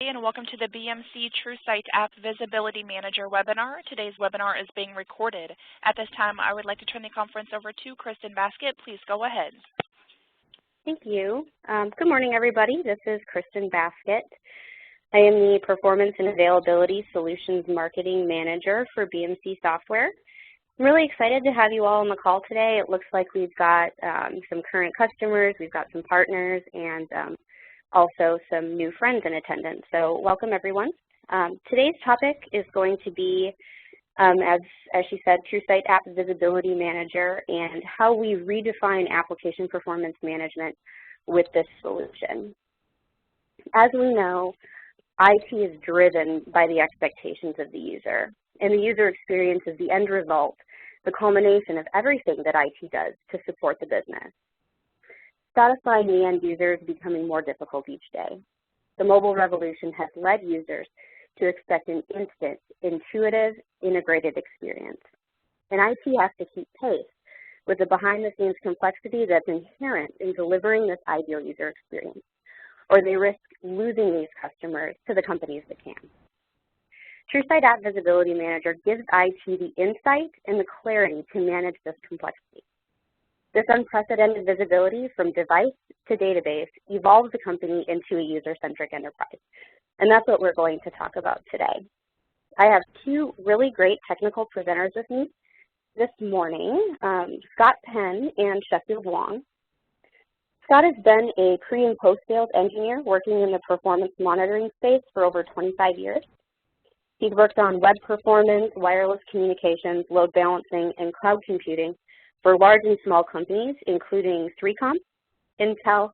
And welcome to the BMC TruSight App Visibility Manager webinar. Today's webinar is being recorded. At this time, I would like to turn the conference over to Kristen Baskett. Please go ahead. Thank you. Good morning, everybody. This is Kristen Baskett. I am the Performance and Availability Solutions Marketing Manager for BMC Software. I'm really excited to have you all on the call today. It looks like we've got some current customers, we've got some partners, and also some new friends in attendance. So welcome, everyone. Today's topic is going to be, as she said, TruSight App Visibility Manager and how we redefine application performance management with this solution. As we know, IT is driven by the expectations of the user, and the user experience is the end result, the culmination of everything that IT does to support the business. Satisfying the end user is becoming more difficult each day. The mobile revolution has led users to expect an instant, intuitive, integrated experience. And IT has to keep pace with the behind-the-scenes complexity that's inherent in delivering this ideal user experience, or they risk losing these customers to the companies that can. TruSight App Visibility Manager gives IT the insight and the clarity to manage this complexity. This unprecedented visibility from device to database evolves the company into a user-centric enterprise, and that's what we're going to talk about today. I have two really great technical presenters with me this morning, Scott Penn and Sheffield Wong. Scott has been a pre- and post-sales engineer working in the performance monitoring space for over 25 years. He's worked on web performance, wireless communications, load balancing, and cloud computing for large and small companies, including 3Com, Intel,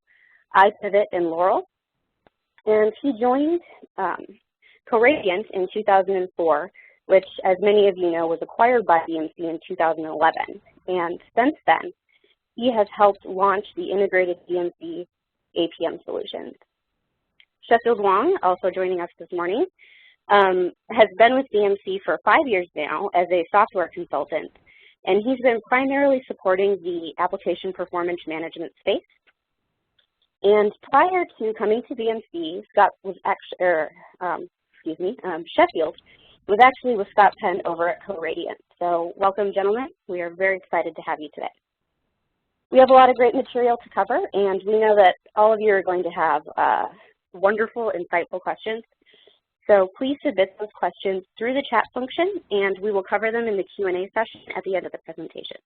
iPivot, and Laurel. And he joined Coradiant in 2004, which, as many of you know, was acquired by BMC in 2011. And since then, he has helped launch the integrated BMC APM solutions. Sheffield Wong, also joining us this morning, has been with BMC for 5 years now as a software consultant, and he's been primarily supporting the application performance management space. And prior to coming to BMC, Sheffield was actually with Scott Penn over at Coradiant. So welcome, gentlemen. We are very excited to have you today. We have a lot of great material to cover, and we know that all of you are going to have wonderful, insightful questions. So please submit those questions through the chat function, and we will cover them in the Q&A session at the end of the presentation.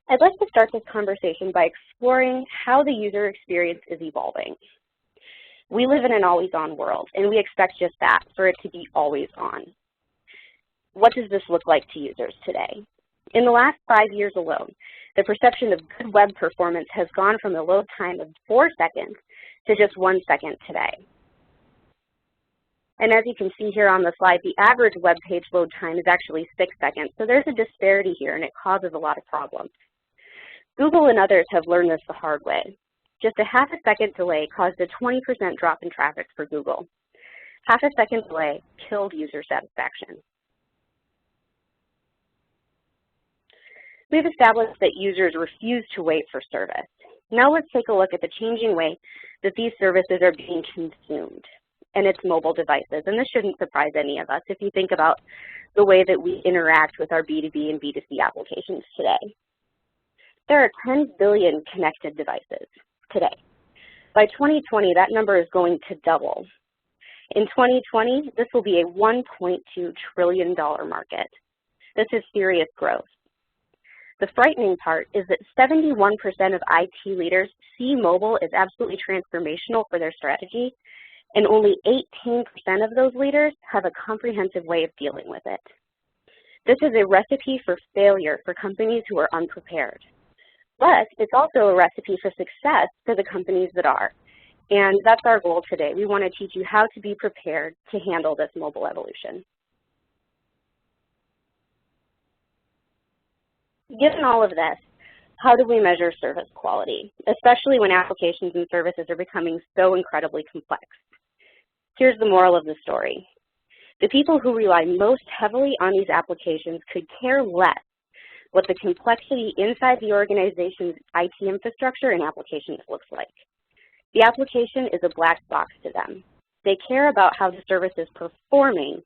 I'd like to start this conversation by exploring how the user experience is evolving. We live in an always-on world, and we expect just that, for it to be always on. What does this look like to users today? In the last 5 years alone, the perception of good web performance has gone from a load time of 4 seconds to just 1 second today. And as you can see here on the slide, the average web page load time is actually 6 seconds. So there's a disparity here, and it causes a lot of problems. Google and others have learned this the hard way. Just a half a second delay caused a 20% drop in traffic for Google. Half a second delay killed user satisfaction. We've established that users refuse to wait for service. Now let's take a look at the changing way that these services are being consumed, and it's mobile devices. And this shouldn't surprise any of us if you think about the way that we interact with our B2B and B2C applications today. There are 10 billion connected devices today. By 2020, that number is going to double. In 2020, this will be a $1.2 trillion market. This is serious growth. The frightening part is that 71% of IT leaders see mobile as absolutely transformational for their strategy, and only 18% of those leaders have a comprehensive way of dealing with it. This is a recipe for failure for companies who are unprepared. But it's also a recipe for success for the companies that are. And that's our goal today. We want to teach you how to be prepared to handle this mobile evolution. Given all of this, how do we measure service quality, especially when applications and services are becoming so incredibly complex? Here's the moral of the story. The people who rely most heavily on these applications could care less what the complexity inside the organization's IT infrastructure and applications looks like. The application is a black box to them. They care about how the service is performing,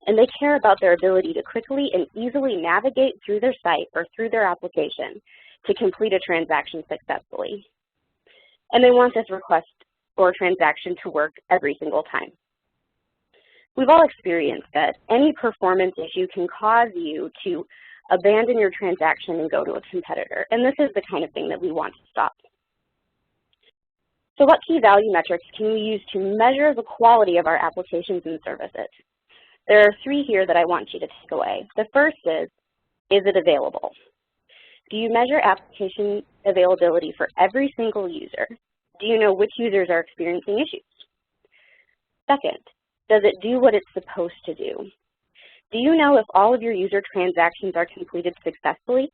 and they care about their ability to quickly and easily navigate through their site or through their application to complete a transaction successfully. And they want this request or transaction to work every single time. We've all experienced that any performance issue can cause you to abandon your transaction and go to a competitor, and this is the kind of thing that we want to stop. So what key value metrics can we use to measure the quality of our applications and services? There are 3 here that I want you to take away. The first is it available? Do you measure application availability for every single user? Do you know which users are experiencing issues? Second, does it do what it's supposed to do? Do you know if all of your user transactions are completed successfully?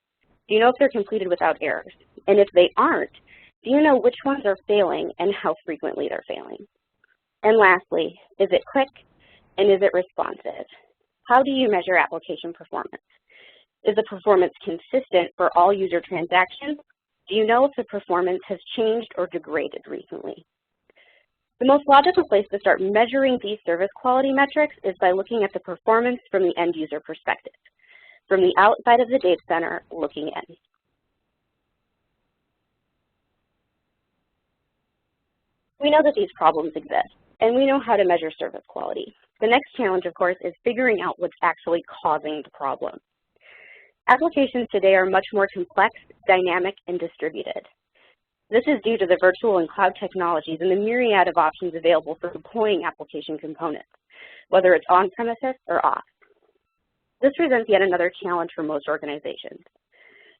Do you know if they're completed without errors? And if they aren't, do you know which ones are failing and how frequently they're failing? And lastly, is it quick and is it responsive? How do you measure application performance? Is the performance consistent for all user transactions? Do you know if the performance has changed or degraded recently? The most logical place to start measuring these service quality metrics is by looking at the performance from the end user perspective, from the outside of the data center looking in. We know that these problems exist, and we know how to measure service quality. The next challenge, of course, is figuring out what's actually causing the problem. Applications today are much more complex, dynamic, and distributed. This is due to the virtual and cloud technologies and the myriad of options available for deploying application components, whether it's on-premises or off. This presents yet another challenge for most organizations.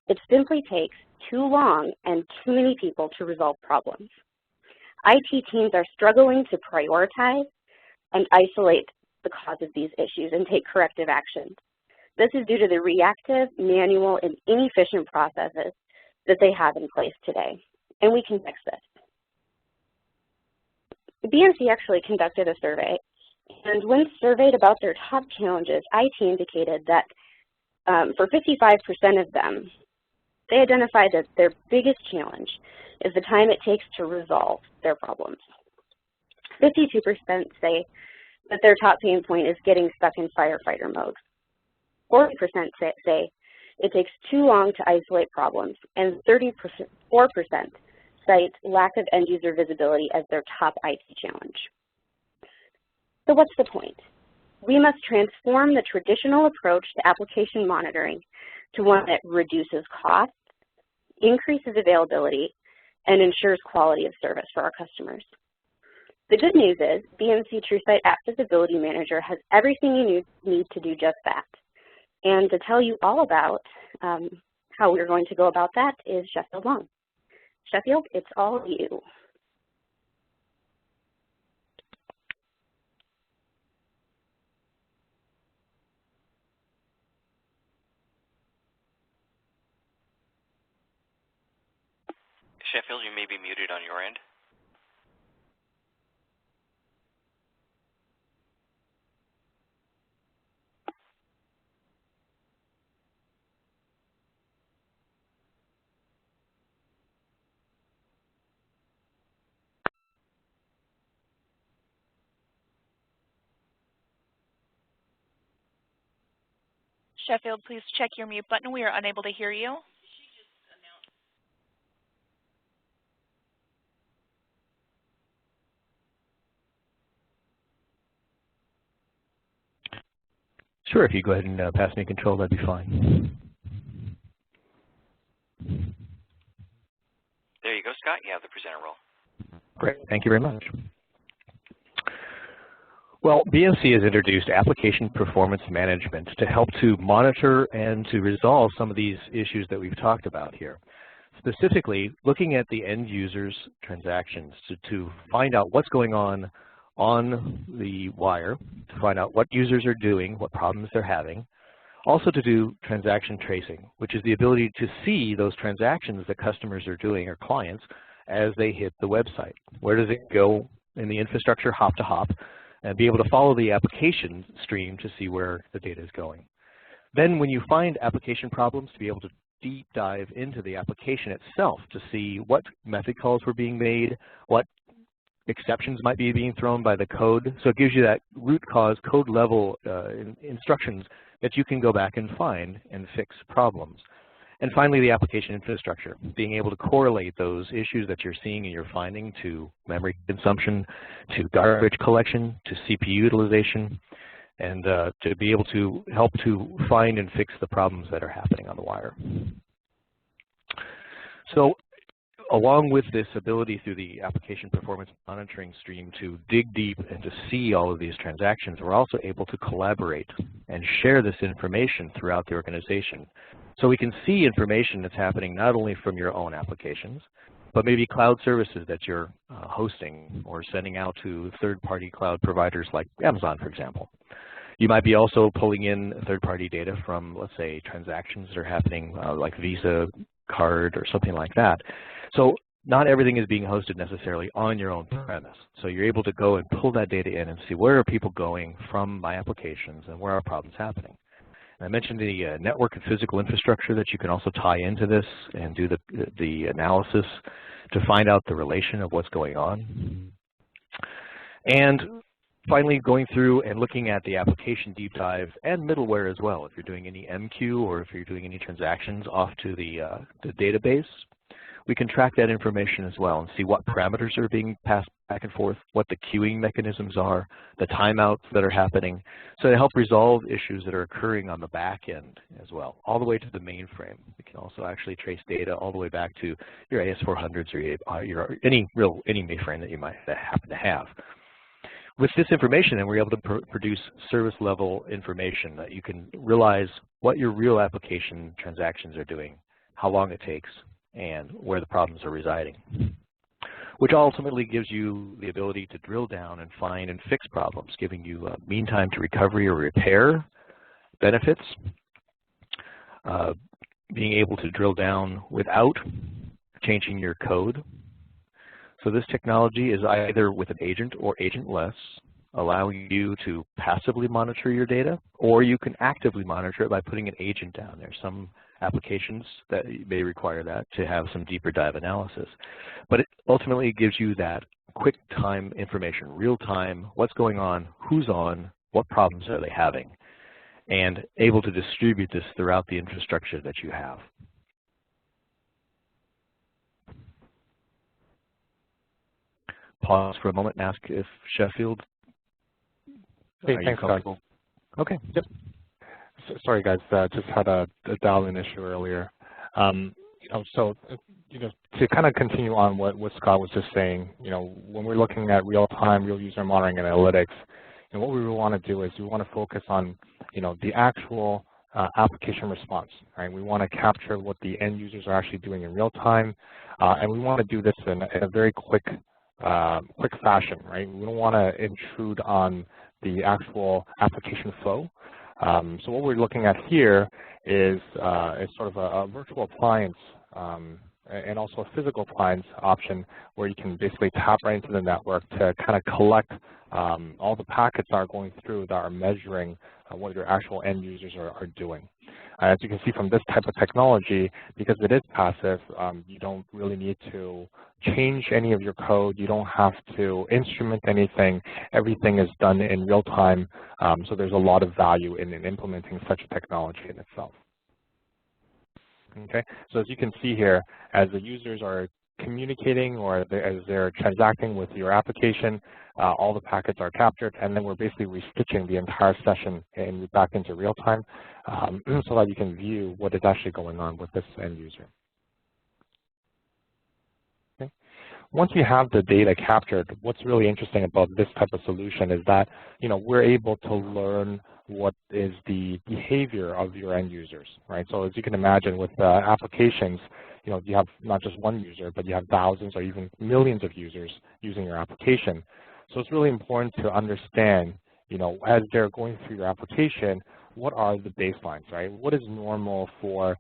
It simply takes too long and too many people to resolve problems. IT teams are struggling to prioritize and isolate the cause of these issues and take corrective actions. This is due to the reactive, manual, and inefficient processes that they have in place today, and we can fix this. The BMC actually conducted a survey, and when surveyed about their top challenges, IT indicated that for 55% of them, they identified that their biggest challenge is the time it takes to resolve their problems. 52% say that their top pain point is getting stuck in firefighter mode. 40% say it takes too long to isolate problems, and 4% cite lack of end-user visibility as their top IT challenge. So what's the point? We must transform the traditional approach to application monitoring to one that reduces costs, increases availability, and ensures quality of service for our customers. The good news is BMC TrueSight App Visibility Manager has everything you need to do just that. And to tell you all about how we're going to go about that is Sheffield Long. Sheffield, it's all you. Sheffield, you may be muted on your end. Sheffield, please check your mute button. We are unable to hear you. Sure, if you go ahead and pass me control, that'd be fine. There you go, Scott. You have the presenter role. Great, thank you very much. Well, BMC has introduced application performance management to help to monitor and to resolve some of these issues that we've talked about here. Specifically, looking at the end user's transactions to find out what's going on the wire, to find out what users are doing, what problems they're having. Also to do transaction tracing, which is the ability to see those transactions that customers are doing or clients as they hit the website. Where does it go in the infrastructure hop to hop, and be able to follow the application stream to see where the data is going. Then when you find application problems, to be able to deep dive into the application itself to see what method calls were being made, what exceptions might be being thrown by the code. So it gives you that root cause code level instructions that you can go back and find and fix problems. And finally, the application infrastructure, being able to correlate those issues that you're seeing and you're finding to memory consumption, to garbage collection, to CPU utilization, and to be able to help to find and fix the problems that are happening on the wire. So along with this ability through the application performance monitoring stream to dig deep and to see all of these transactions, we're also able to collaborate and share this information throughout the organization. So we can see information that's happening not only from your own applications, but maybe cloud services that you're hosting or sending out to third-party cloud providers like Amazon, for example. You might be also pulling in third-party data from, let's say, transactions that are happening like Visa card or something like that. So not everything is being hosted necessarily on your own premise. So you're able to go and pull that data in and see where are people going from my applications and where are problems happening. And I mentioned the network and physical infrastructure that you can also tie into this and do the analysis to find out the relation of what's going on. And finally, going through and looking at the application deep dive and middleware as well. If you're doing any MQ or if you're doing any transactions off to the database, we can track that information as well and see what parameters are being passed back and forth, what the queuing mechanisms are, the timeouts that are happening, so to help resolve issues that are occurring on the back end as well, all the way to the mainframe. We can also actually trace data all the way back to your AS400s or any mainframe that you might happen to have. With this information, then we're able to produce service level information that you can realize what your real application transactions are doing, how long it takes, and where the problems are residing, which ultimately gives you the ability to drill down and find and fix problems, giving you mean time to recovery or repair benefits, being able to drill down without changing your code. So this technology is either with an agent or agentless, allowing you to passively monitor your data, or you can actively monitor it by putting an agent down there. Some applications that may require that to have some deeper dive analysis. But it ultimately gives you that quick time information, real time, what's going on, who's on, what problems are they having, and able to distribute this throughout the infrastructure that you have. Pause for a moment and ask if Sheffield. Hey, thanks, Scott. Okay. Yep. Sorry, guys. Just had a dial-in issue earlier. So to kind of continue on what Scott was just saying, when we're looking at real-time, real user monitoring analytics, and what we really want to do is we want to focus on, the actual application response, right? We want to capture what the end users are actually doing in real time, and we want to do this in a very quick fashion, right? We don't want to intrude on the actual application flow. So what we're looking at here is sort of a virtual appliance and also a physical appliance option where you can basically tap right into the network to kind of collect all the packets that are going through that are measuring what your actual end users are doing. As you can see from this type of technology, because it is passive, you don't really need to change any of your code. You don't have to instrument anything. Everything is done in real time. So there's a lot of value in implementing such a technology in itself. Okay, so as you can see here, as the users are communicating or as they're transacting with your application, all the packets are captured, and then we're basically restitching the entire session back into real time so that you can view what is actually going on with this end user. Okay. Once you have the data captured, what's really interesting about this type of solution is that we're able to learn what is the behavior of your end users, right? So as you can imagine with applications, you have not just one user, but you have thousands or even millions of users using your application. So it's really important to understand, as they're going through your application, what are the baselines, right? What is normal for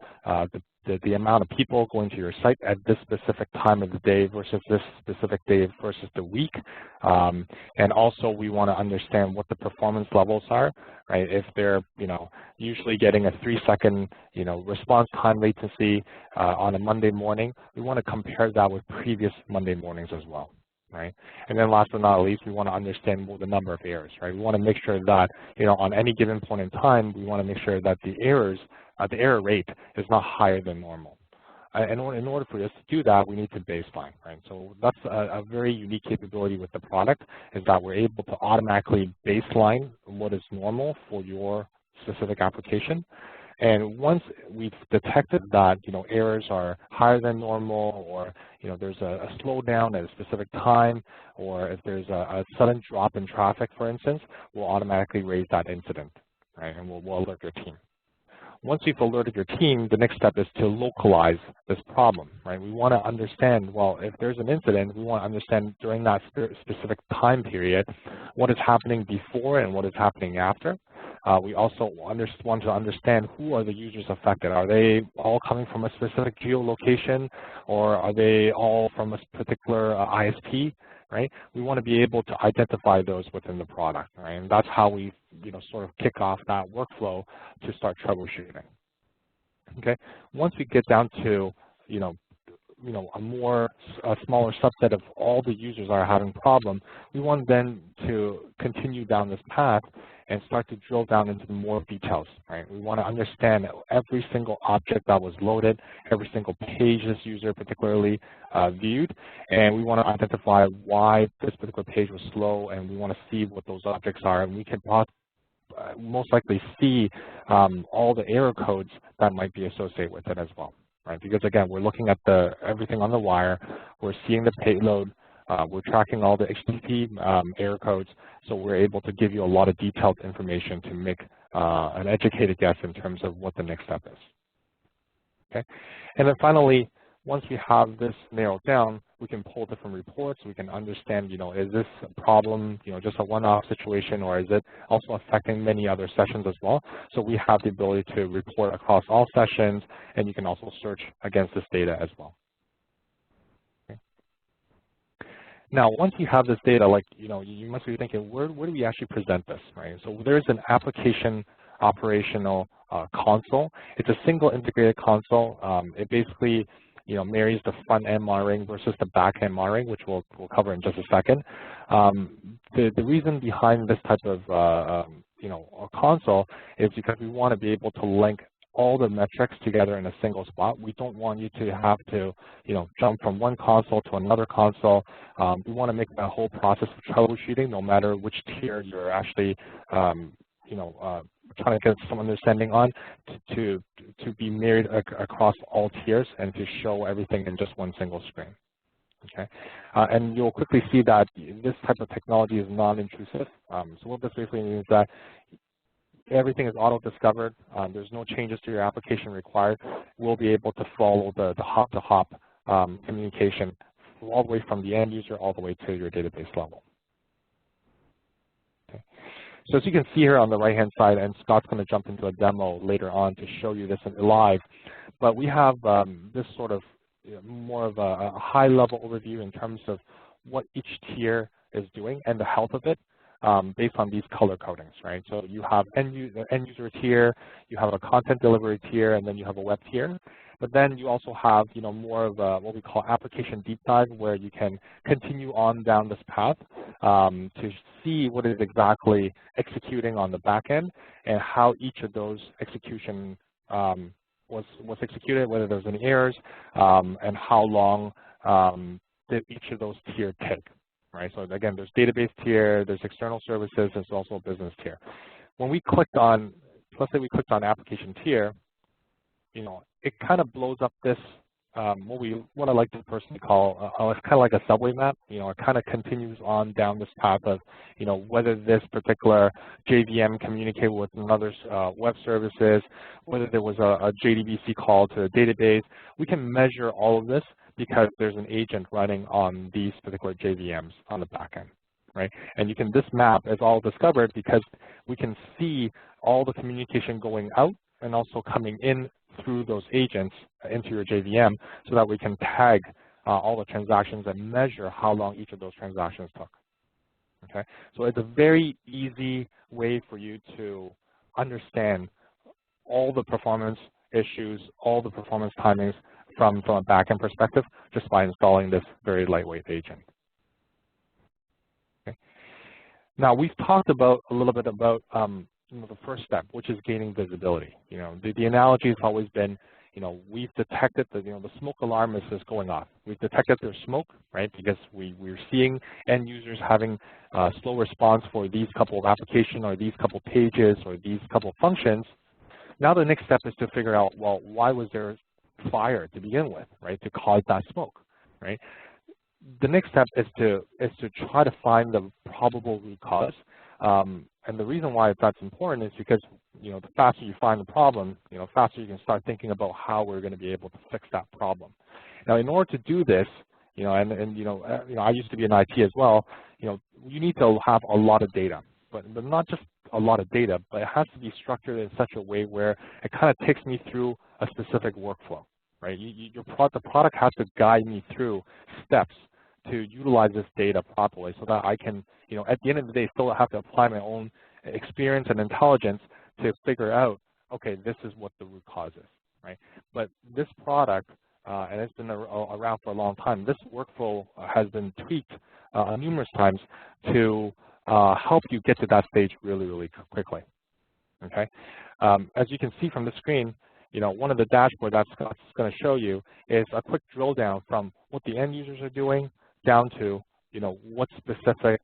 the amount of people going to your site at this specific time of the day versus this specific day versus the week. And also we want to understand what the performance levels are, right? If they're, usually getting a 3-second, response time latency on a Monday morning, we want to compare that with previous Monday mornings as well. Right? And then last but not least, we want to understand the number of errors, right? We want to make sure that, on any given point in time, we want to make sure that the error rate is not higher than normal. And in order for us to do that, we need to baseline, right? So that's a very unique capability with the product, is that we're able to automatically baseline what is normal for your specific application. And once we've detected that, errors are higher than normal, or, there's a slowdown at a specific time, or if there's a sudden drop in traffic, for instance, we'll automatically raise that incident, right? And we'll alert your team. Once you've alerted your team, the next step is to localize this problem, right? We want to understand, well, if there's an incident, we want to understand during that specific time period what is happening before and what is happening after. We also want to understand who are the users affected. Are they all coming from a specific geolocation, or are they all from a particular ISP, right? We want to be able to identify those within the product, right? And that's how we, sort of kick off that workflow to start troubleshooting. Okay. Once we get down to, a smaller subset of all the users are having problem, we want then to continue down this path and start to drill down into more details, right? We want to understand every single object that was loaded, every single page this user particularly viewed, and we want to identify why this particular page was slow, and we want to see what those objects are, and we can most likely see all the error codes that might be associated with it as well, right? Because again, we're looking at everything on the wire, we're seeing the payload, we're tracking all the HTTP error codes, so we're able to give you a lot of detailed information to make an educated guess in terms of what the next step is. Okay, and then finally, once we have this narrowed down, we can pull different reports. We can understand, is this problem, just a one-off situation, or is it also affecting many other sessions as well? So we have the ability to report across all sessions, and you can also search against this data as well. Now, once you have this data, you must be thinking, where do we actually present this, right? So there's an application operational console. It's a single integrated console. It basically, marries the front-end monitoring versus the back-end monitoring, which we'll cover in just a second. The reason behind this type of, a console is because we want to be able to link all the metrics together in a single spot. We don't want you to have to, jump from one console to another console. We want to make that whole process of troubleshooting, no matter which tier you're actually, trying to get some understanding on, to be mirrored across all tiers and to show everything in just one single screen. Okay, and you'll quickly see that this type of technology is non-intrusive. So what this basically means is that everything is auto-discovered. There's no changes to your application required. We'll be able to follow the hop-to-hop communication all the way from the end user all the way to your database level. Okay. So as you can see here on the right-hand side, and Scott's going to jump into a demo later on to show you this live, but we have this sort of more of a high-level overview in terms of what each tier is doing and the health of it. Based on these color codings, right? So you have end user tier, you have a content delivery tier, and then you have a web tier. But then you also have, more of what we call application deep dive, where you can continue on down this path to see what is exactly executing on the back end and how each of those execution was executed, whether there's any errors, and how long did each of those tier take. Right, so again, there's database tier, there's external services, there's also a business tier. When we clicked on, let's say we clicked on application tier, it kind of blows up this, what I like to personally call, it's kind of like a subway map. It kind of continues on down this path of, whether this particular JVM communicated with another web services, whether there was a JDBC call to a database. We can measure all of this because there's an agent running on these particular JVMs on the back end, right? And this map is all discovered because we can see all the communication going out and also coming in through those agents into your JVM so that we can tag all the transactions and measure how long each of those transactions took. Okay, so it's a very easy way for you to understand all the performance issues, all the performance timings from a backend perspective just by installing this very lightweight agent. Okay. Now we've talked a little bit about the first step, which is gaining visibility. The analogy has always been, we've detected that the smoke alarm is going off. We've detected there's smoke, right? Because we're seeing end users having slow response for these couple of applications or these couple pages or these couple of functions. Now the next step is to figure out, well, why was there fire to begin with, right? To cause that smoke, right? The next step is to try to find the probable root cause. And the reason why that's important is because the faster you find the problem, faster you can start thinking about how we're going to be able to fix that problem. Now, in order to do this, I used to be in IT as well. You need to have a lot of data, but not just a lot of data, but it has to be structured in such a way where it kind of takes me through a specific workflow, right? The product has to guide me through steps to utilize this data properly so that I can, at the end of the day, still have to apply my own experience and intelligence to figure out, okay, this is what the root cause is, right? But this product, and it's been around for a long time, this workflow has been tweaked numerous times to help you get to that stage really, really quickly, okay? As you can see from the screen, one of the dashboards that's going to show you is a quick drill down from what the end users are doing down to, what specific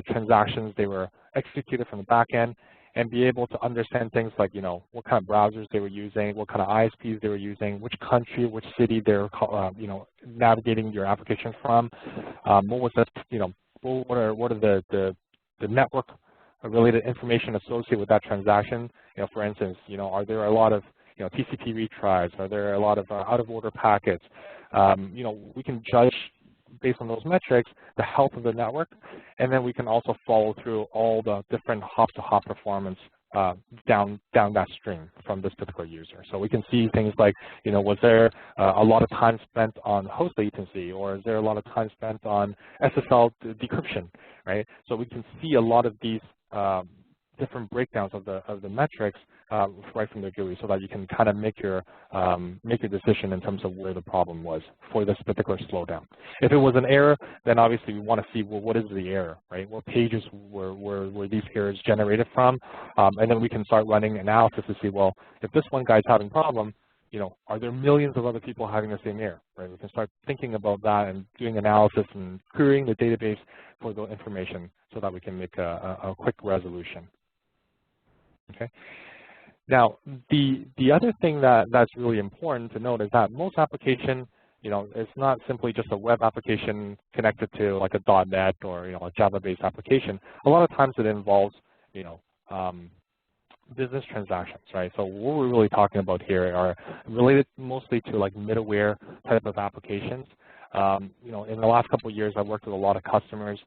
transactions they were executed from the back end, and be able to understand things like, what kind of browsers they were using, what kind of ISPs they were using, which country, which city they're, navigating your application from, what was the, what are the network related information associated with that transaction. For instance, are there a lot of TCP retries? Are there a lot of out of order packets? We can judge based on those metrics the health of the network, and then we can also follow through all the different hop-to-hop performance down that stream from this particular user. So we can see things like, was there a lot of time spent on host latency, or is there a lot of time spent on SSL decryption, right? So we can see a lot of these different breakdowns of the metrics right from the GUI, so that you can kind of make your decision in terms of where the problem was for this particular slowdown. If it was an error, then obviously we want to see, well, what is the error, right? What pages were these errors generated from? And then we can start running analysis to see, well, if this one guy's having a problem, are there millions of other people having the same error, right? We can start thinking about that and doing analysis and querying the database for the information so that we can make a quick resolution. Okay. Now, the other thing that's really important to note is that most application, it's not simply just a web application connected to like a .NET or a Java-based application. A lot of times it involves business transactions, right? So what we're really talking about here are related mostly to like middleware type of applications. In the last couple of years, I've worked with a lot of customers.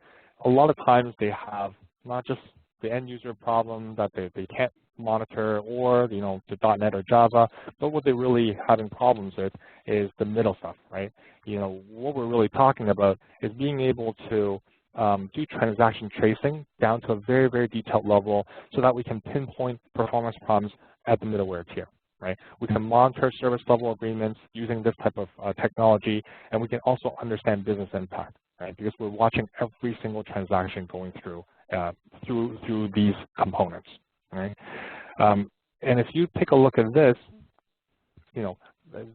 A lot of times they have not just the end user problem that they can't monitor, or the .NET or Java, but what they're really having problems with is the middle stuff, right? What we're really talking about is being able to do transaction tracing down to a very, very detailed level so that we can pinpoint performance problems at the middleware tier, right? We can monitor service level agreements using this type of technology, and we can also understand business impact, right? Because we're watching every single transaction going through these components, right? And if you take a look at this,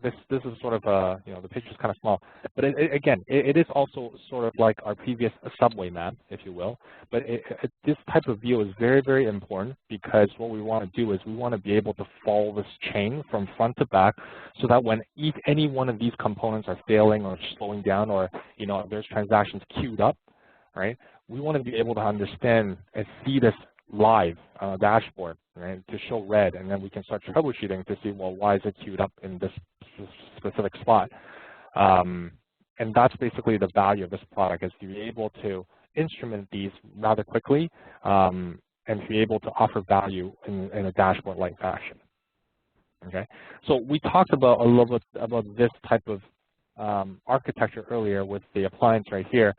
this is sort of the picture's kind of small, but again, it is also sort of like our previous subway map, if you will. But this type of view is very, very important, because what we want to do is we want to be able to follow this chain from front to back, so that when any one of these components are failing or slowing down, or there's transactions queued up, right? We want to be able to understand and see this live on a dashboard, right, to show red, and then we can start troubleshooting to see, well, why is it queued up in this specific spot? And that's basically the value of this product, is to be able to instrument these rather quickly and to be able to offer value in a dashboard-like fashion. Okay, so we talked about a little bit about this type of architecture earlier with the appliance right here.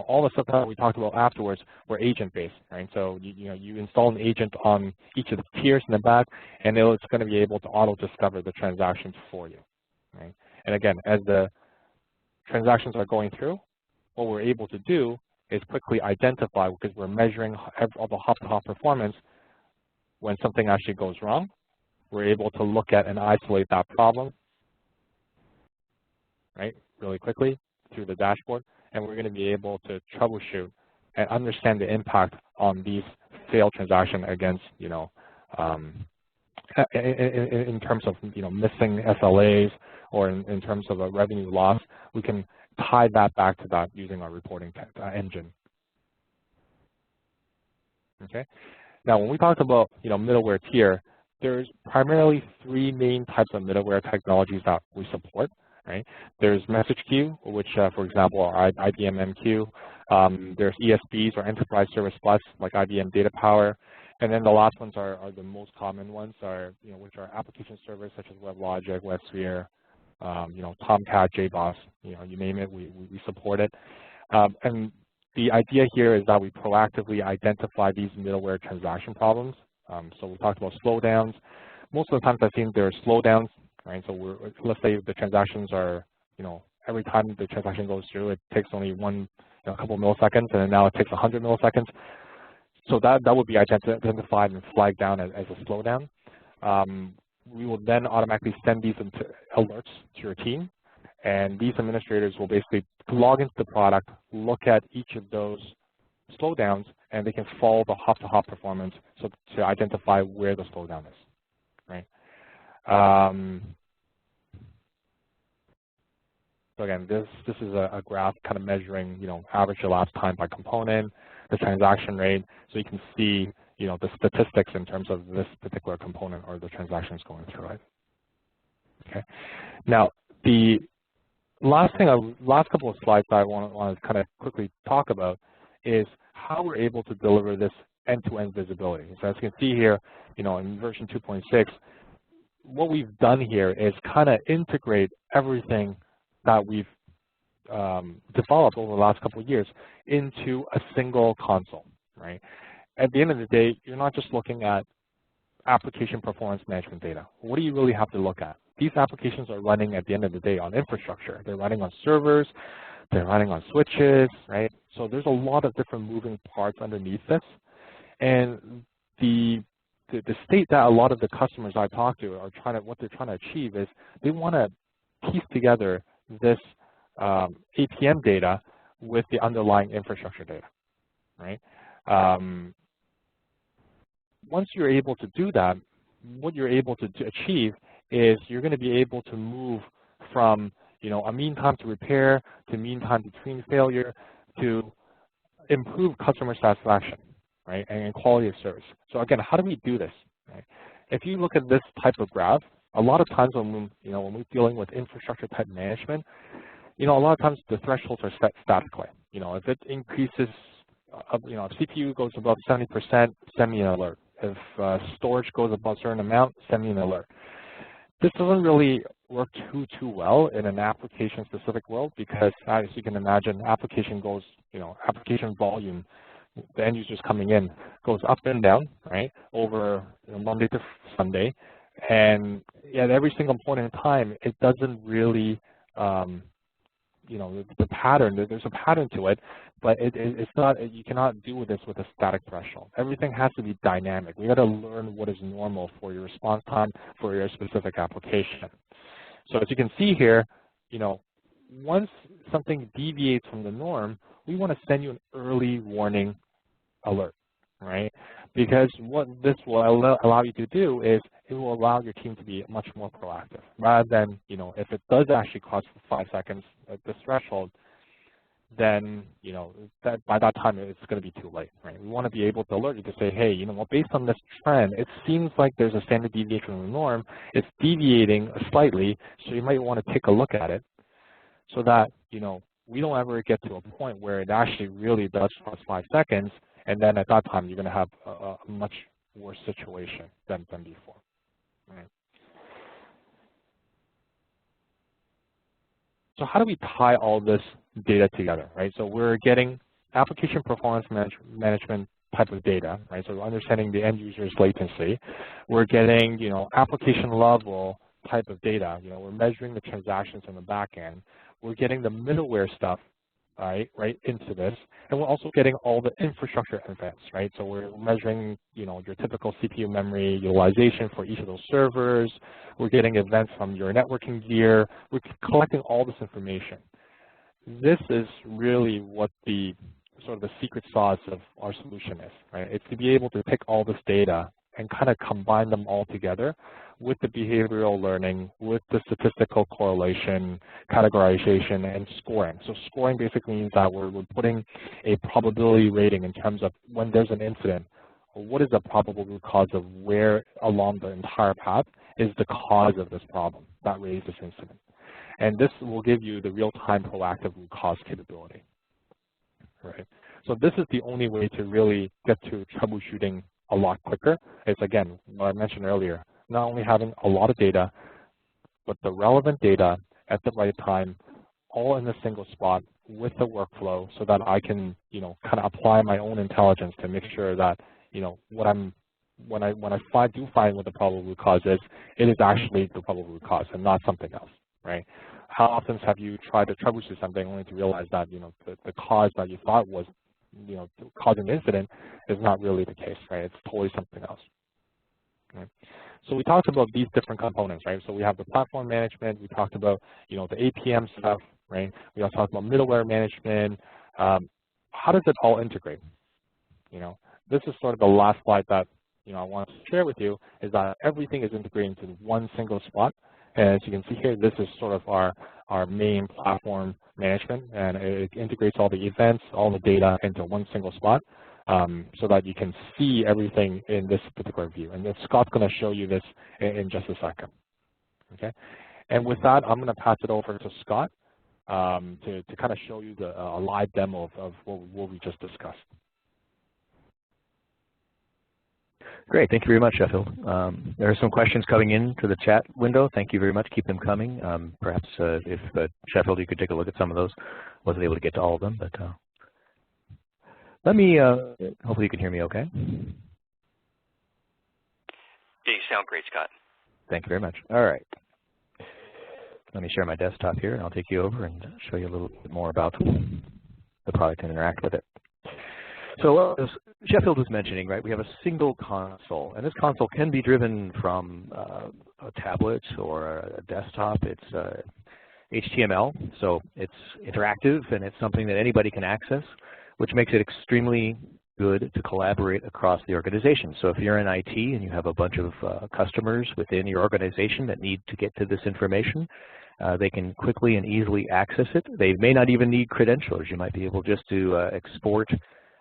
All the stuff that we talked about afterwards were agent-based, right? So you install an agent on each of the tiers in the back, and it's going to be able to auto-discover the transactions for you, right? And again, as the transactions are going through, what we're able to do is quickly identify, because we're measuring all the hop-to-hop performance. When something actually goes wrong, we're able to look at and isolate that problem, right, really quickly through the dashboard, and we're going to be able to troubleshoot and understand the impact on these failed transactions against, in terms of, missing SLAs or in terms of a revenue loss. We can tie that back to that using our reporting engine. Okay. Now, when we talk about, middleware tier, there's primarily 3 main types of middleware technologies that we support. Right? There's message queue, which, for example, are IBM MQ. There's ESBs or Enterprise Service Bus, like IBM Data Power. And then the last ones are the most common ones, which are application servers such as WebLogic, WebSphere, Tomcat, JBoss. You name it, we support it. And the idea here is that we proactively identify these middleware transaction problems. So we talked about slowdowns. Most of the times I've seen there are slowdowns. Right, so let's say the transactions are, every time the transaction goes through, it takes only a couple milliseconds, and then now it takes 100 milliseconds. So that would be identified and flagged down as a slowdown. We will then automatically send these into alerts to your team, and these administrators will basically log into the product, look at each of those slowdowns, and they can follow the hop-to-hop performance to identify where the slowdown is. Right. So again, this is a graph kind of measuring, average elapsed time by component, the transaction rate, so you can see, the statistics in terms of this particular component or the transactions going through it. Okay. Now, the last couple of slides that I want to kind of quickly talk about is how we're able to deliver this end-to-end visibility. So as you can see here, in version 2.6. What we've done here is kind of integrate everything that we've developed over the last couple of years into a single console, right? At the end of the day, you're not just looking at application performance management data. What do you really have to look at? These applications are running at the end of the day on infrastructure. They're running on servers, they're running on switches, right? So there's a lot of different moving parts underneath this. And the state that a lot of the customers I talk to are what they're trying to achieve is they want to piece together this APM data with the underlying infrastructure data, right? Once you're able to do that, what you're able to achieve is you're going to be able to move from a mean time to repair to mean time between failure to improve customer satisfaction, right, and quality of service. So again, how do we do this? Right? If you look at this type of graph, a lot of times when we're dealing with infrastructure type management, a lot of times the thresholds are set statically. If it increases, if CPU goes above 70%, send me an alert. If storage goes above a certain amount, send me an alert. This doesn't really work too well in an application-specific world because, as you can imagine, application volume, the end users coming in, goes up and down, right, over Monday to Sunday, and at every single point in time, it doesn't really, the pattern. There's a pattern to it, but it's not. You cannot do this with a static threshold. Everything has to be dynamic. We got to learn what is normal for your response time for your specific application. So as you can see here, once something deviates from the norm, we want to send you an early warning alert, right? Because what this will allow you to do is it will allow your team to be much more proactive. Rather than, if it does actually cross 5 seconds at this threshold, then, that by that time it's going to be too late, right? We want to be able to alert you to say, hey, based on this trend, it seems like there's a standard deviation from the norm. It's deviating slightly, so you might want to take a look at it so that, we don't ever get to a point where it actually really does plus 5 seconds, and then at that time you're going to have a much worse situation than before. Right. So how do we tie all this data together, right? So we're getting application performance management type of data, right? So we're understanding the end user's latency. We're getting, application level type of data. We're measuring the transactions on the back end. We're getting the middleware stuff, right into this, and we're also getting all the infrastructure events, right? So we're measuring, your typical CPU memory utilization for each of those servers. We're getting events from your networking gear. We're collecting all this information. This is really what the sort of the secret sauce of our solution is, right? It's to be able to take all this data and kind of combine them all together with the behavioral learning, with the statistical correlation, categorization, and scoring. So scoring basically means that we're putting a probability rating in terms of when there's an incident, what is the probable root cause of where along the entire path is the cause of this problem that raised this incident. And this will give you the real-time proactive root cause capability. Right. So this is the only way to really get to troubleshooting a lot quicker. It's, again, what I mentioned earlier, not only having a lot of data, but the relevant data at the right time, all in a single spot with the workflow so that I can, kind of apply my own intelligence to make sure that, when I do find what the probable root cause is, it is actually the probable root cause and not something else, right? How often have you tried to troubleshoot something only to realize that, the cause that you thought was, causing the incident is not really the case, right? It's totally something else. Right? So we talked about these different components, right? So we have the platform management. We talked about, the APM stuff, right? We also talked about middleware management. How does it all integrate? This is sort of the last slide that, I want to share with you, is that everything is integrated into one single spot. And as you can see here, this is sort of our main platform management, and it integrates all the events, all the data into one single spot so that you can see everything in this particular view. And then Scott's going to show you this in just a second. Okay. And with that, I'm going to pass it over to Scott to kind of show you a live demo of what we just discussed. Great, thank you very much, Sheffield. There are some questions coming in to the chat window. Thank you very much. Keep them coming. Perhaps if Sheffield, you could take a look at some of those. Wasn't able to get to all of them, but let me. Hopefully, you can hear me okay. Yeah, you sound great, Scott. Thank you very much. All right. Let me share my desktop here, and I'll take you over and show you a little bit more about the product and interact with it. So as Sheffield was mentioning, right, we have a single console, and this console can be driven from a tablet or a desktop. It's HTML, so it's interactive, and it's something that anybody can access, which makes it extremely good to collaborate across the organization. So if you're in IT and you have a bunch of customers within your organization that need to get to this information, they can quickly and easily access it. They may not even need credentials. You might be able just to export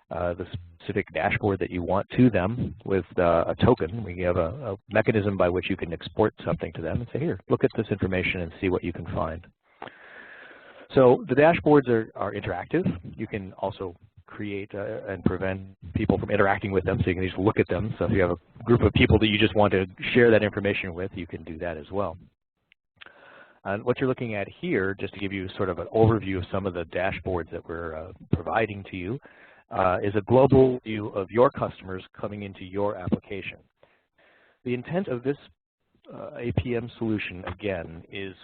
the specific dashboard that you want to them with a token. We have a mechanism by which you can export something to them and say, here, look at this information and see what you can find. So the dashboards are interactive. You can also create and prevent people from interacting with them, so you can just look at them. So if you have a group of people that you just want to share that information with, you can do that as well. And what you're looking at here, just to give you sort of an overview of some of the dashboards that we're providing to you, is a global view of your customers coming into your application. The intent of this APM solution, again, is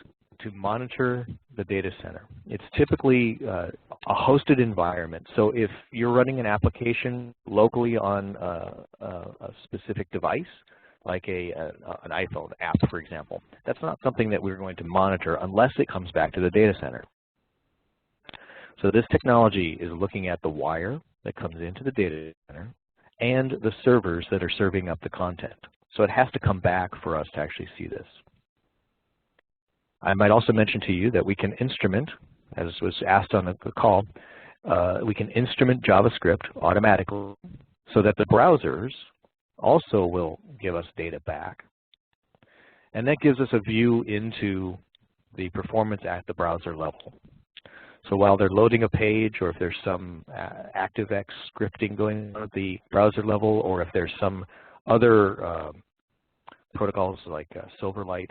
to monitor the data center. It's typically a hosted environment. So if you're running an application locally on a specific device, like an iPhone app, for example, that's not something that we're going to monitor unless it comes back to the data center. So this technology is looking at the wire that comes into the data center and the servers that are serving up the content. So it has to come back for us to actually see this. I might also mention to you that we can instrument, as was asked on the call, we can instrument JavaScript automatically so that the browsers also will give us data back. And that gives us a view into the performance at the browser level. So while they're loading a page, or if there's some ActiveX scripting going on at the browser level, or if there's some other protocols like Silverlight,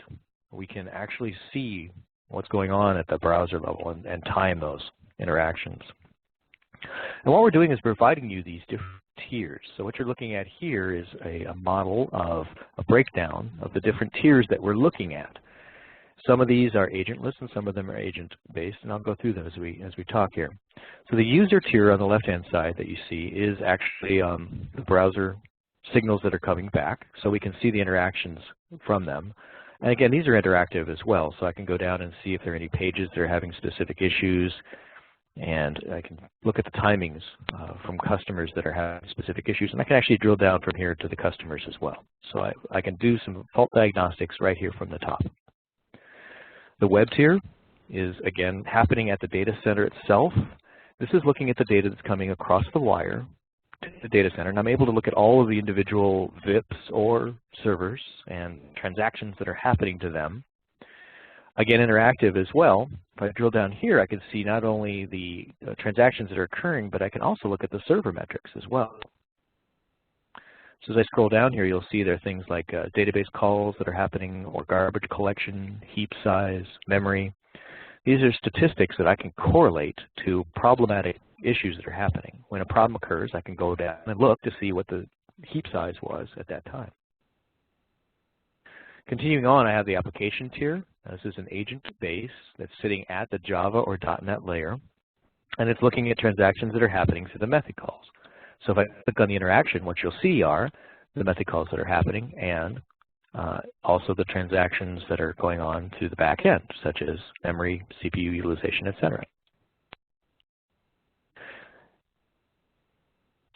we can actually see what's going on at the browser level and time those interactions. And what we're doing is providing you these different tiers. So what you're looking at here is a model of a breakdown of the different tiers that we're looking at. Some of these are agentless and some of them are agent-based, and I'll go through them as we talk here. So the user tier on the left-hand side that you see is actually the browser signals that are coming back, so we can see the interactions from them. And again, these are interactive as well, so I can go down and see if there are any pages that are having specific issues, and I can look at the timings from customers that are having specific issues, and I can actually drill down from here to the customers as well. So I can do some fault diagnostics right here from the top. The web tier is, again, happening at the data center itself. This is looking at the data that's coming across the wire to the data center, and I'm able to look at all of the individual VIPs or servers and transactions that are happening to them. Again, interactive as well. If I drill down here, I can see not only the transactions that are occurring, but I can also look at the server metrics as well. So as I scroll down here, you'll see there are things like database calls that are happening, or garbage collection, heap size, memory. These are statistics that I can correlate to problematic issues that are happening. When a problem occurs, I can go down and look to see what the heap size was at that time. Continuing on, I have the application tier. This is an agent base that's sitting at the Java or .NET layer, and it's looking at transactions that are happening through the method calls. So if I click on the interaction, what you'll see are the method calls that are happening, and also the transactions that are going on through the back end, such as memory, CPU utilization, etc.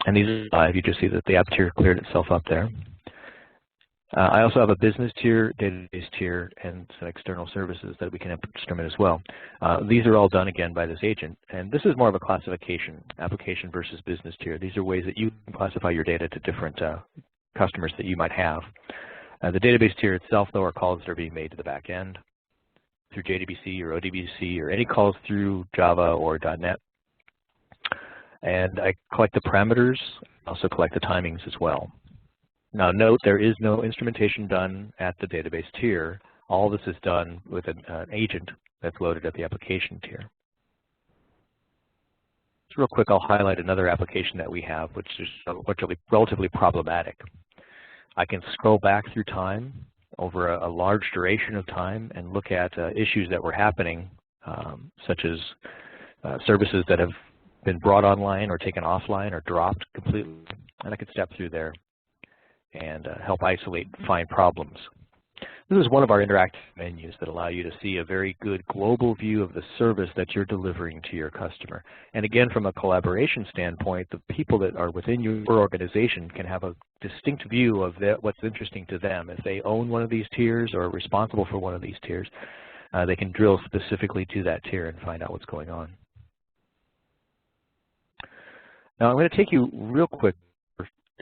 And these are live. You just see that the app tier cleared itself up there. I also have a business tier, database tier, and some external services that we can instrument as well. These are all done again by this agent, and this is more of a classification, application versus business tier. These are ways that you can classify your data to different customers that you might have. The database tier itself, though, are calls that are being made to the back end through JDBC or ODBC or any calls through Java or .NET. And I collect the parameters, also collect the timings as well. Now note, there is no instrumentation done at the database tier. All this is done with an agent that's loaded at the application tier. Just real quick, I'll highlight another application that we have, which is relatively problematic. I can scroll back through time over a large duration of time and look at issues that were happening, such as services that have been brought online or taken offline or dropped completely, and I can step through there and help isolate and find problems. This is one of our interactive menus that allow you to see a very good global view of the service that you're delivering to your customer. And again, from a collaboration standpoint, the people that are within your organization can have a distinct view of what's interesting to them. If they own one of these tiers or are responsible for one of these tiers, they can drill specifically to that tier and find out what's going on. Now I'm going to take you real quick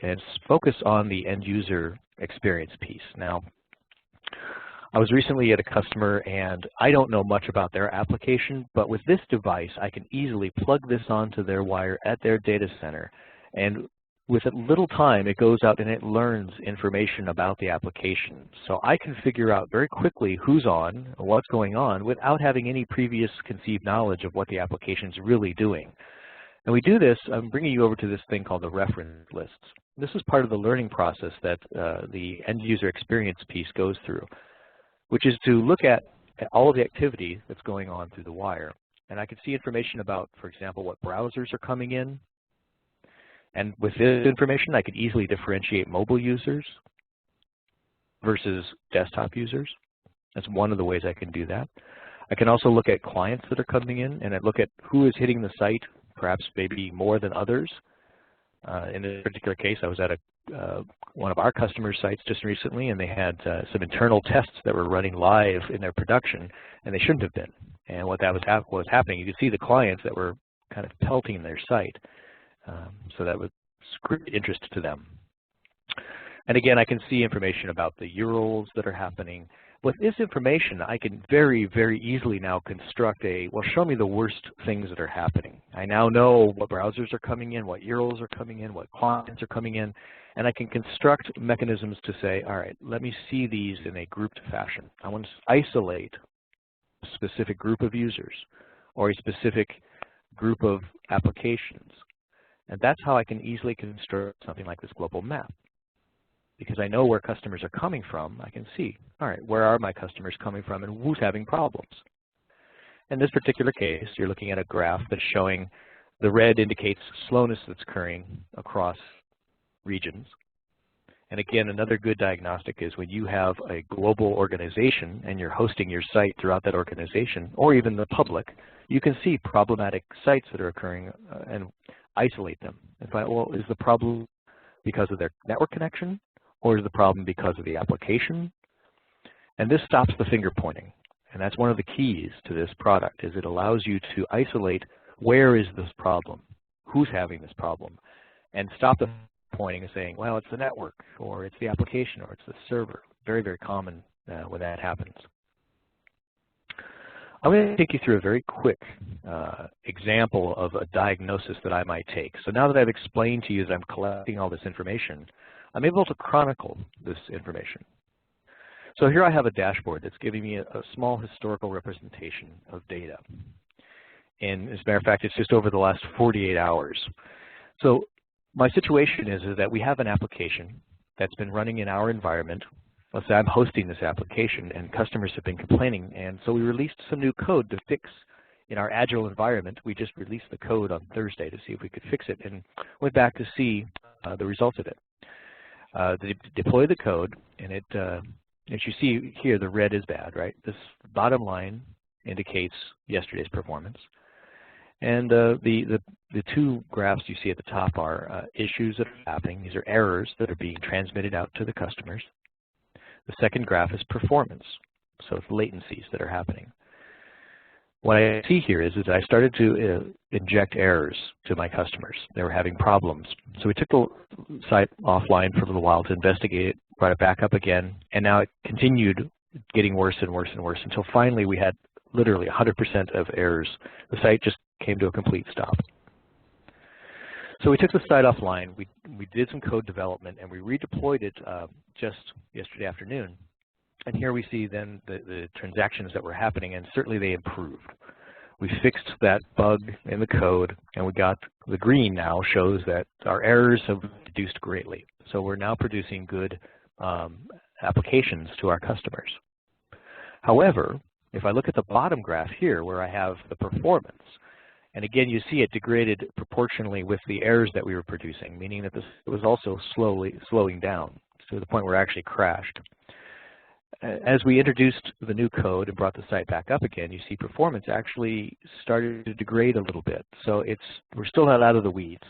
and focus on the end user experience piece. Now, I was recently at a customer and I don't know much about their application, but with this device I can easily plug this onto their wire at their data center, and with a little time it goes out and it learns information about the application. So I can figure out very quickly who's on, what's going on, without having any previous conceived knowledge of what the application is really doing. And we do this, I'm bringing you over to this thing called the reference lists. This is part of the learning process that the end user experience piece goes through, which is to look at all of the activity that's going on through the wire. And I can see information about, for example, what browsers are coming in. And with this information, I can easily differentiate mobile users versus desktop users. That's one of the ways I can do that. I can also look at clients that are coming in, and I look at who is hitting the site, perhaps maybe more than others. In this particular case, I was at one of our customer sites just recently, and they had some internal tests that were running live in their production, and they shouldn't have been. And what that was happening, you could see the clients that were kind of pelting their site. So that was great interest to them. And again, I can see information about the URLs that are happening. With this information, I can very, very easily now construct well, show me the worst things that are happening. I now know what browsers are coming in, what URLs are coming in, what clients are coming in, and I can construct mechanisms to say, all right, let me see these in a grouped fashion. I want to isolate a specific group of users or a specific group of applications. And that's how I can easily construct something like this global map. Because I know where customers are coming from, I can see, all right, where are my customers coming from and who's having problems? In this particular case, you're looking at a graph that's showing the red indicates slowness that's occurring across regions. And again, another good diagnostic is when you have a global organization and you're hosting your site throughout that organization, or even the public, you can see problematic sites that are occurring and isolate them and find, well, is the problem because of their network connection? Or is the problem because of the application? And this stops the finger pointing. And that's one of the keys to this product, is it allows you to isolate where is this problem, who's having this problem, and stop the pointing and saying, well, it's the network, or it's the application, or it's the server. Very, very common when that happens. I'm going to take you through a very quick example of a diagnosis that I might take. So now that I've explained to you that I'm collecting all this information, I'm able to chronicle this information. So here I have a dashboard that's giving me a small historical representation of data. And as a matter of fact, it's just over the last 48 hours. So my situation is that we have an application that's been running in our environment. Let's say I'm hosting this application and customers have been complaining, and so we released some new code to fix in our Agile environment. We just released the code on Thursday to see if we could fix it and went back to see the results of it. They deploy the code, and it, as you see here, the red is bad, right? This bottom line indicates yesterday's performance. And the two graphs you see at the top are issues that are happening. These are errors that are being transmitted out to the customers. The second graph is performance, so it's latencies that are happening. What I see here is I started to inject errors to my customers. They were having problems. So we took the site offline for a little while to investigate it, brought it back up again, and now it continued getting worse and worse and worse until finally we had literally 100% of errors. The site just came to a complete stop. So we took the site offline, we did some code development, and we redeployed it just yesterday afternoon. And here we see then the transactions that were happening, and certainly they improved. We fixed that bug in the code, and we got the green now shows that our errors have reduced greatly. So we're now producing good applications to our customers. However, if I look at the bottom graph here where I have the performance, and again, you see it degraded proportionally with the errors that we were producing, meaning that this was also slowing down to the point where it actually crashed. As we introduced the new code and brought the site back up again, you see performance actually started to degrade a little bit. So we're still not out of the weeds.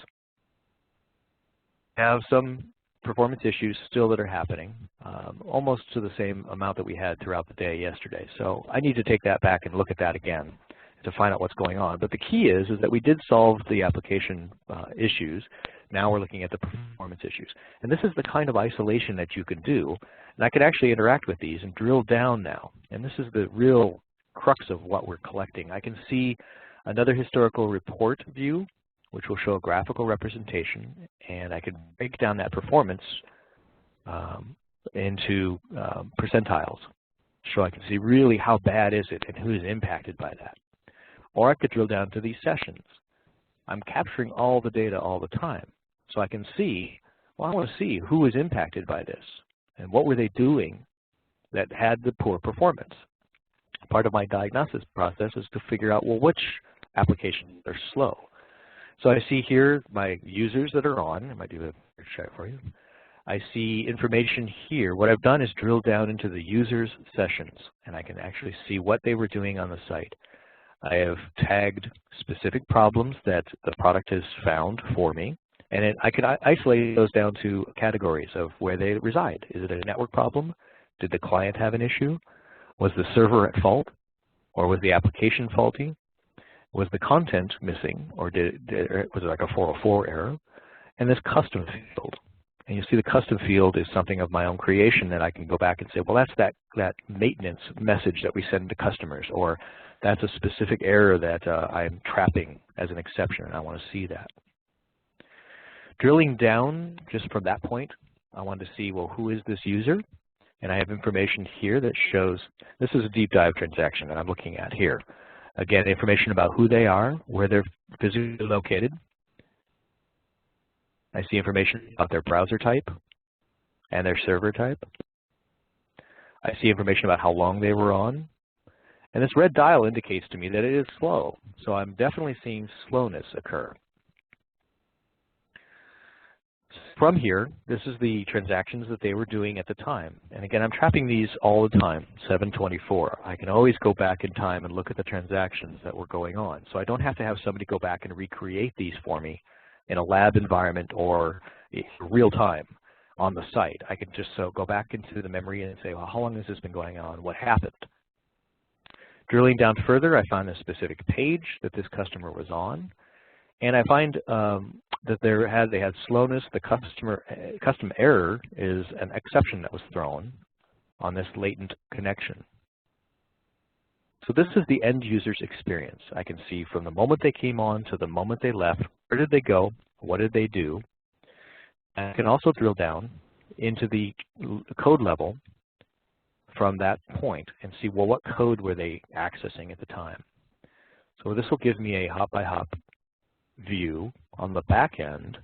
We have some performance issues still that are happening, almost to the same amount that we had throughout the day yesterday. So I need to take that back and look at that again to find out what's going on. But the key is that we did solve the application issues. Now we're looking at the performance issues. And this is the kind of isolation that you can do. And I can actually interact with these and drill down now. And this is the real crux of what we're collecting. I can see another historical report view, which will show a graphical representation. And I can break down that performance into percentiles. So I can see really how bad is it and who is impacted by that. Or I could drill down to these sessions. I'm capturing all the data all the time. So I can see, well, I want to see who was impacted by this and what were they doing that had the poor performance. Part of my diagnosis process is to figure out, well, which applications are slow. So I see here my users that are on. I might do a check for you. I see information here. What I've done is drill down into the users' sessions, and I can actually see what they were doing on the site. I have tagged specific problems that the product has found for me, and I can isolate those down to categories of where they reside. Is it a network problem? Did the client have an issue? Was the server at fault? Or was the application faulty? Was the content missing? Or was it like a 404 error? And this custom field. And you see the custom field is something of my own creation that I can go back and say, well, that's that maintenance message that we send to customers, or that's a specific error that I'm trapping as an exception, and I want to see that. Drilling down just from that point, I want to see, well, who is this user? And I have information here that shows, this is a deep dive transaction that I'm looking at here. Again, information about who they are, where they're physically located. I see information about their browser type and their server type. I see information about how long they were on. And this red dial indicates to me that it is slow. So I'm definitely seeing slowness occur. From here, this is the transactions that they were doing at the time. And again, I'm trapping these all the time, 7/24. I can always go back in time and look at the transactions that were going on. So I don't have to have somebody go back and recreate these for me in a lab environment or real time on the site. I can just go back into the memory and say, well, how long has this been going on? What happened? Drilling down further, I find a specific page that this customer was on. And I find that they had slowness. The custom error is an exception that was thrown on this latent connection. So this is the end user's experience. I can see from the moment they came on to the moment they left, where did they go, what did they do. And I can also drill down into the code level from that point and see, well, what code were they accessing at the time. So this will give me a hop-by-hop view on the back end.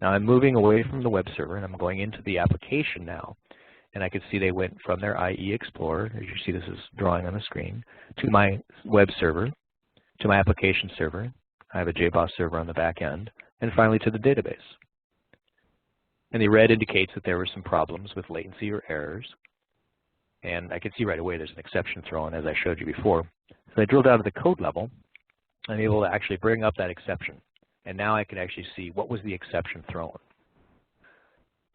Now I'm moving away from the web server and I'm going into the application now. And I can see they went from their IE Explorer, as you see this is drawing on the screen, to my web server, to my application server. I have a JBoss server on the back end, and finally to the database. And the red indicates that there were some problems with latency or errors. And I can see right away there's an exception thrown, as I showed you before. So I drill down to the code level. I'm able to actually bring up that exception. And now I can actually see what was the exception thrown.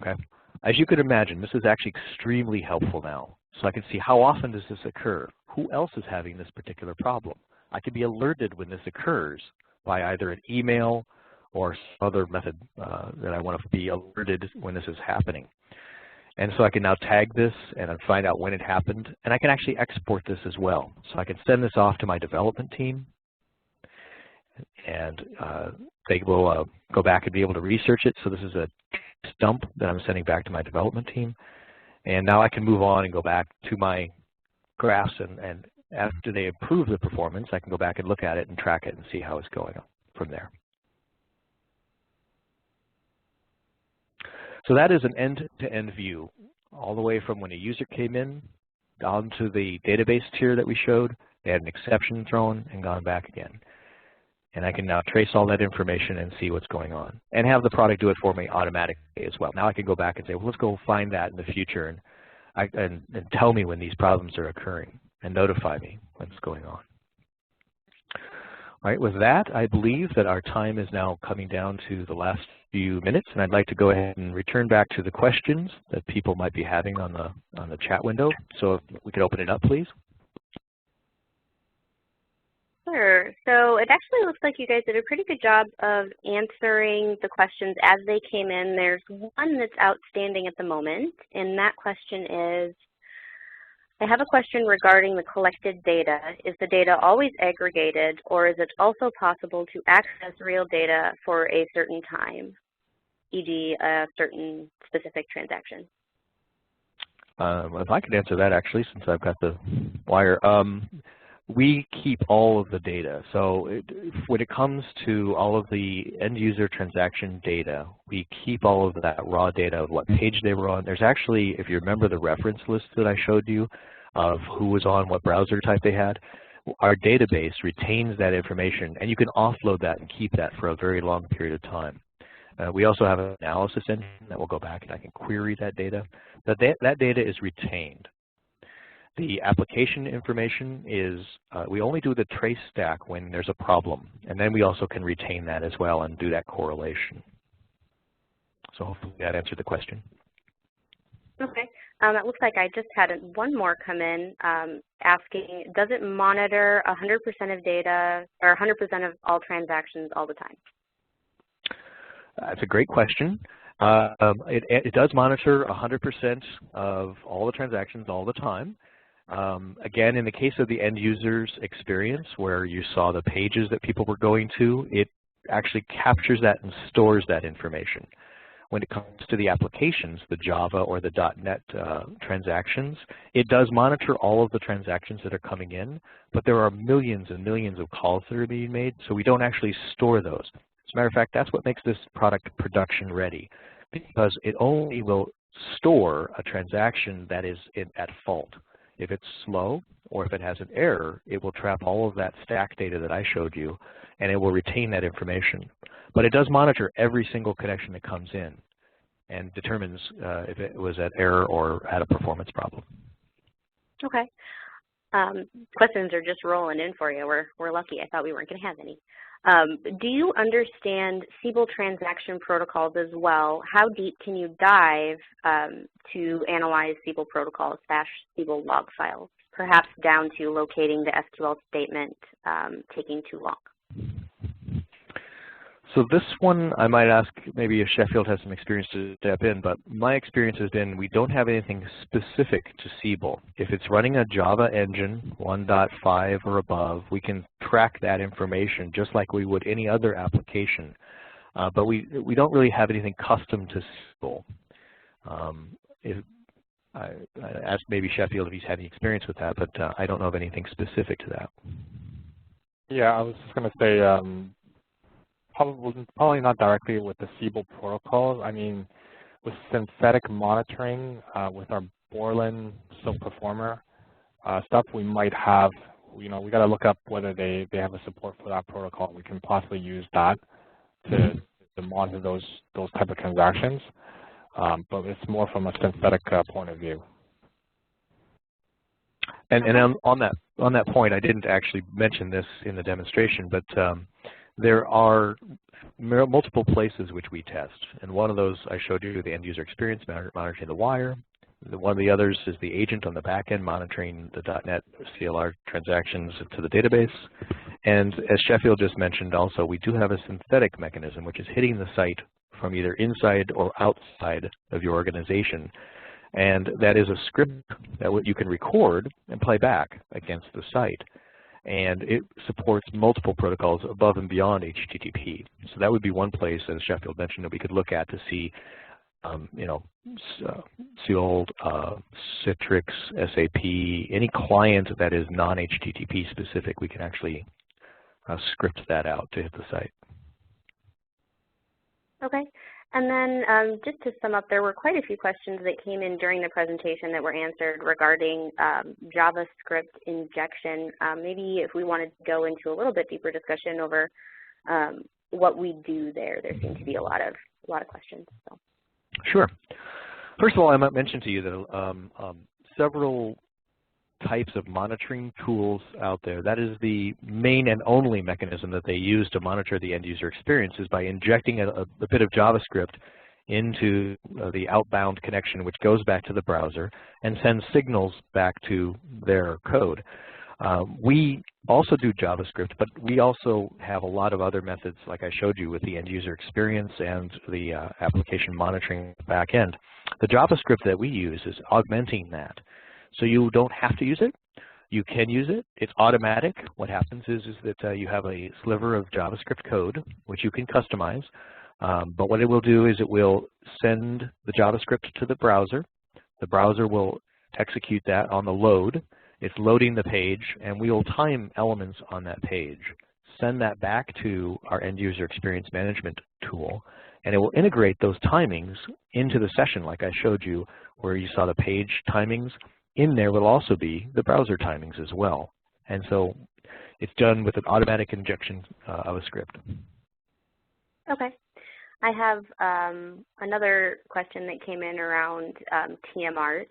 Okay. As you could imagine, this is actually extremely helpful now. So I can see how often does this occur? Who else is having this particular problem? I can be alerted when this occurs by either an email or some other method that I want to be alerted when this is happening. And so I can now tag this and find out when it happened. And I can actually export this as well. So I can send this off to my development team. And they will go back and be able to research it. So this is a dump that I'm sending back to my development team. And now I can move on and go back to my graphs. And after they improve the performance, I can go back and look at it and track it and see how it's going from there. So that is an end-to-end view, all the way from when a user came in down to the database tier that we showed. They had an exception thrown and gone back again. And I can now trace all that information and see what's going on, and have the product do it for me automatically as well. Now I can go back and say, well, let's go find that in the future and tell me when these problems are occurring and notify me what's going on. All right, with that, I believe that our time is now coming down to the last few minutes, and I'd like to go ahead and return back to the questions that people might be having on the chat window. So if we could open it up, please. Sure. So it actually looks like you guys did a pretty good job of answering the questions as they came in. There's one that's outstanding at the moment, and that question is, I have a question regarding the collected data. Is the data always aggregated, or is it also possible to access real data for a certain time, e.g. a certain specific transaction? If I could answer that, actually, since I've got the wire. We keep all of the data. So when it comes to all of the end user transaction data, we keep all of that raw data of what page they were on. There's actually, if you remember the reference list that I showed you of who was on what browser type they had, our database retains that information, and you can offload that and keep that for a very long period of time. We also have an analysis engine that will go back and I can query that data. But that data is retained. The application information is, we only do the trace stack when there's a problem, and then we also can retain that as well and do that correlation. So hopefully that answered the question. Okay. It looks like I just had one more come in asking, does it monitor 100% of data or 100% of all transactions all the time? That's a great question. It does monitor 100% of all the transactions all the time. Again, in the case of the end user's experience where you saw the pages that people were going to, it actually captures that and stores that information. When it comes to the applications, the Java or the .NET transactions, it does monitor all of the transactions that are coming in, but there are millions and millions of calls that are being made, so we don't actually store those. As a matter of fact, that's what makes this product production ready, because it only will store a transaction that is at fault. If it's slow or if it has an error, it will trap all of that stack data that I showed you, and it will retain that information. But it does monitor every single connection that comes in and determines if it was at error or had a performance problem. Okay. Questions are just rolling in for you. We're lucky. I thought we weren't going to have any. Do you understand Siebel transaction protocols as well? How deep can you dive to analyze Siebel protocols, Siebel log files, perhaps down to locating the SQL statement taking too long? So this one, I might ask maybe if Sheffield has some experience to step in, but my experience has been we don't have anything specific to Siebel. If it's running a Java engine 1.5 or above, we can track that information just like we would any other application. But we don't really have anything custom to Siebel. I asked maybe Sheffield if he's had any experience with that, but I don't know of anything specific to that. Yeah, I was just going to say, probably not directly with the Siebel protocols. I mean, with synthetic monitoring, with our Borland SOAP Performer stuff, we might have, we got to look up whether they have a support for that protocol. We can possibly use that to monitor those type of transactions, but it's more from a synthetic point of view. And on that point, I didn't actually mention this in the demonstration, but there are multiple places which we test, and one of those I showed you, the end user experience monitoring the wire. One of the others is the agent on the back end monitoring the .NET CLR transactions to the database. And as Sheffield just mentioned also, we do have a synthetic mechanism which is hitting the site from either inside or outside of your organization. And that is a script that you can record and play back against the site. And it supports multiple protocols above and beyond HTTP. So that would be one place, as Sheffield mentioned, that we could look at to see, Sealed, Citrix, SAP, any client that is non-HTTP specific, we can actually script that out to hit the site. Okay. And then just to sum up, there were quite a few questions that came in during the presentation that were answered regarding JavaScript injection. Maybe if we wanted to go into a little bit deeper discussion over what we do there. There seem to be a lot of questions. So. Sure. First of all, I might mention to you that several types of monitoring tools out there. That is the main and only mechanism that they use to monitor the end user experience, is by injecting a bit of JavaScript into the outbound connection, which goes back to the browser and sends signals back to their code. We also do JavaScript, but we also have a lot of other methods, like I showed you with the end user experience and the application monitoring back end. The JavaScript that we use is augmenting that. So you don't have to use it. You can use it. It's automatic. What happens is that you have a sliver of JavaScript code, which you can customize. But what it will do is it will send the JavaScript to the browser. The browser will execute that on the load. It's loading the page, and we will time elements on that page. Send that back to our end user experience management tool, and it will integrate those timings into the session like I showed you, where you saw the page timings. In there will also be the browser timings as well. And so it's done with an automatic injection of a script. Okay. I have another question that came in around TMArt.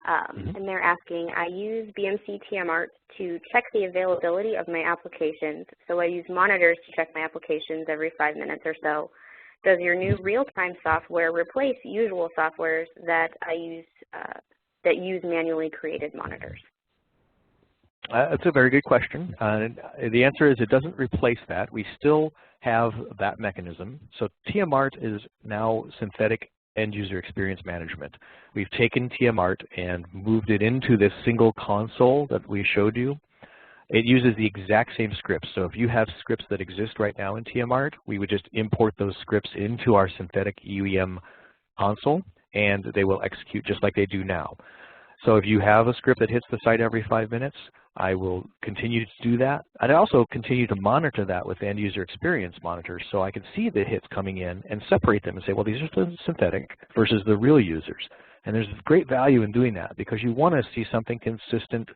And they're asking, I use BMC TMArt to check the availability of my applications. So I use monitors to check my applications every 5 minutes or so. Does your new real-time software replace usual softwares that I use that use manually created monitors? That's a very good question. The answer is it doesn't replace that. We still have that mechanism. So TMART is now synthetic end user experience management. We've taken TMART and moved it into this single console that we showed you. It uses the exact same scripts. So if you have scripts that exist right now in TMART, we would just import those scripts into our synthetic EUEM console, and they will execute just like they do now. So if you have a script that hits the site every 5 minutes, I will continue to do that. I'd also continue to monitor that with end user experience monitors so I can see the hits coming in and separate them and say, well, these are the synthetic versus the real users. And there's great value in doing that because you want to see something consistent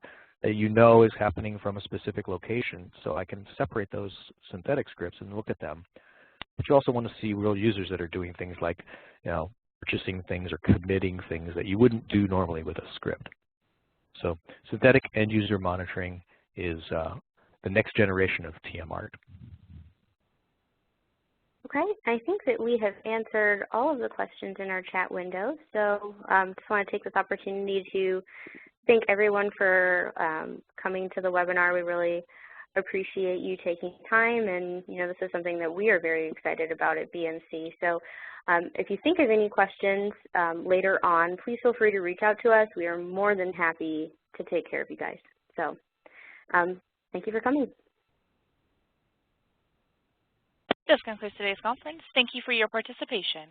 that you know is happening from a specific location. So I can separate those synthetic scripts and look at them. But you also want to see real users that are doing things like, purchasing things or committing things that you wouldn't do normally with a script. So synthetic end user monitoring is the next generation of TMART. Okay, I think that we have answered all of the questions in our chat window. So just want to take this opportunity to thank everyone for coming to the webinar. We really appreciate you taking time, and this is something that we are very excited about at BMC. So if you think of any questions later on, please feel free to reach out to us. We are more than happy to take care of you guys. So thank you for coming. This concludes today's conference. Thank you for your participation.